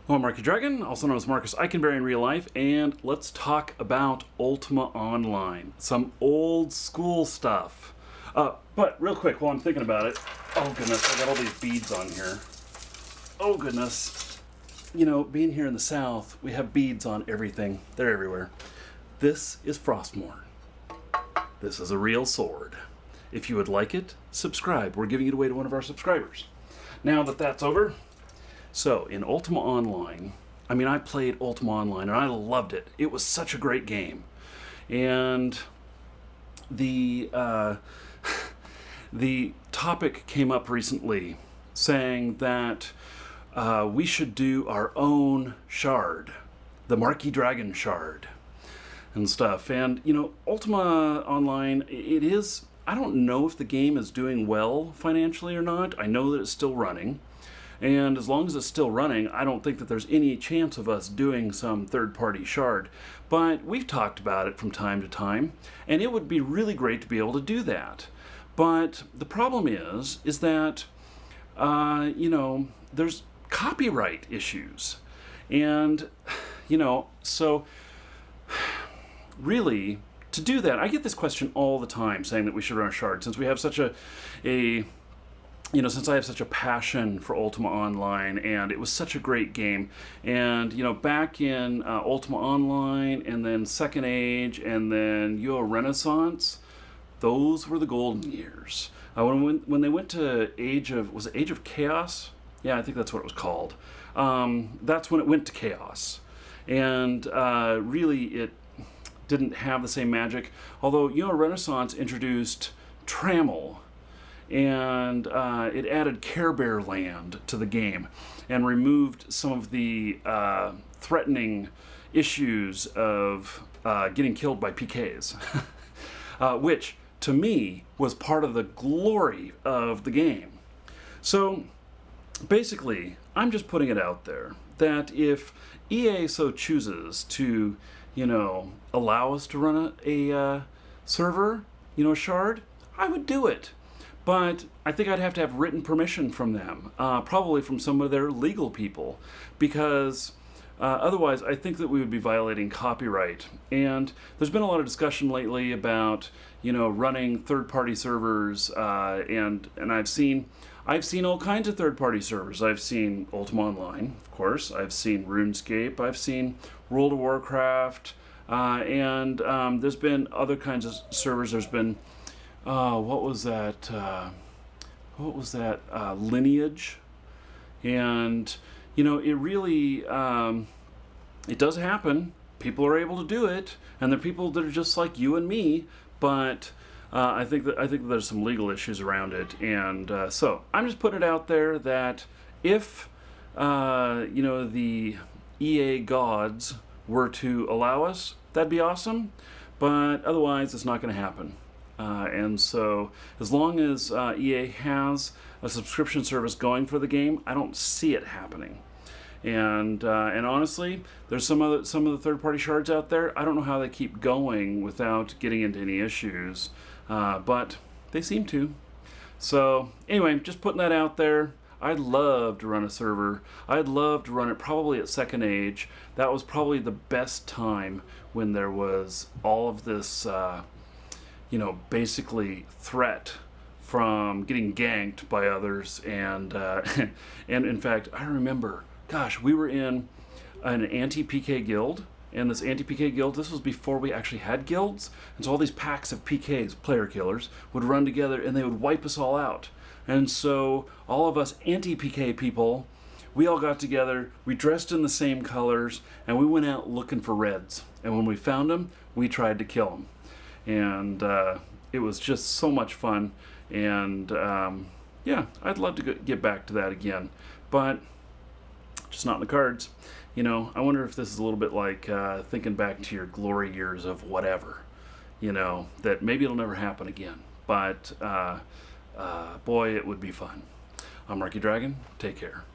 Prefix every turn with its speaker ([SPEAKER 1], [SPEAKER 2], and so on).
[SPEAKER 1] Hello, I'm Markee Dragon, also known as Marcus Eikenberry in real life, and let's talk about Ultima Online. Some old school stuff. But real quick, while I'm thinking about it, oh goodness, I got all these beads on here. Oh goodness. You know, being here in the South, we have beads on everything. They're everywhere. This is Frostmourne. This is a real sword. If you would like it, subscribe. We're giving it away to one of our subscribers. Now that that's over, so in Ultima Online, I played Ultima Online and I loved it. It was such a great game. And the the topic came up recently saying that we should do our own shard, the Markee Dragon shard and stuff. And, you know, Ultima Online, it is, I don't know if the game is doing well financially or not. I know that it's still running. And as long as it's still running, I don't think that there's any chance of us doing some third-party shard. But we've talked about it from time to time, and it would be really great to be able to do that. But the problem is that, you know, there's copyright issues. And, you know, so really, to do that, I get this question all the time saying that we should run a shard since we have such since I have such a passion for Ultima Online, and it was such a great game. And, you know, back in Ultima Online, and then Second Age, and then Euro Renaissance, those were the golden years. When they went to was it Age of Chaos? Yeah, I think that's what it was called. That's when it went to Chaos. And really, it didn't have the same magic. Although Euro Renaissance introduced Trammel, and it added Care Bear Land to the game and removed some of the threatening issues of getting killed by PKs, which to me was part of the glory of the game. So basically, I'm just putting it out there that if EA so chooses to, you know, allow us to run a server, you know, a shard, I would do it. But I think I'd have to have written permission from them, probably from some of their legal people, because otherwise I think that we would be violating copyright. And there's been a lot of discussion lately about, you know, running third-party servers, and I've seen all kinds of third-party servers. I've seen Ultima Online, of course. I've seen RuneScape. I've seen World of Warcraft, and there's been other kinds of servers. There's been what was that? Lineage. And, you know, it really, it does happen. People are able to do it, and they're people that are just like you and me, but I think that there's some legal issues around it. And so I'm just putting it out there that if, you know, the EA gods were to allow us, that'd be awesome, but otherwise it's not going to happen. And so, as long as EA has a subscription service going for the game, I don't see it happening. And honestly, there's some of the third-party shards out there. I don't know how they keep going without getting into any issues, but they seem to. So anyway, just putting that out there. I'd love to run a server. I'd love to run it probably at Second Age. That was probably the best time when there was all of this. You know, basically threat from getting ganked by others, and and in fact, I remember, gosh, we were in an anti-PK guild, and this anti-PK guild, this was before we actually had guilds, and so all these packs of PKs, player killers, would run together, and they would wipe us all out. And so all of us anti-PK people, we all got together, we dressed in the same colors, and we went out looking for reds. And when we found them, we tried to kill them. And it was just so much fun, and yeah, I'd love to get back to that again, but just not in the cards. You know, I wonder if this is a little bit like thinking back to your glory years of whatever, you know, that maybe it'll never happen again, but boy, it would be fun. I'm Markee Dragon, take care.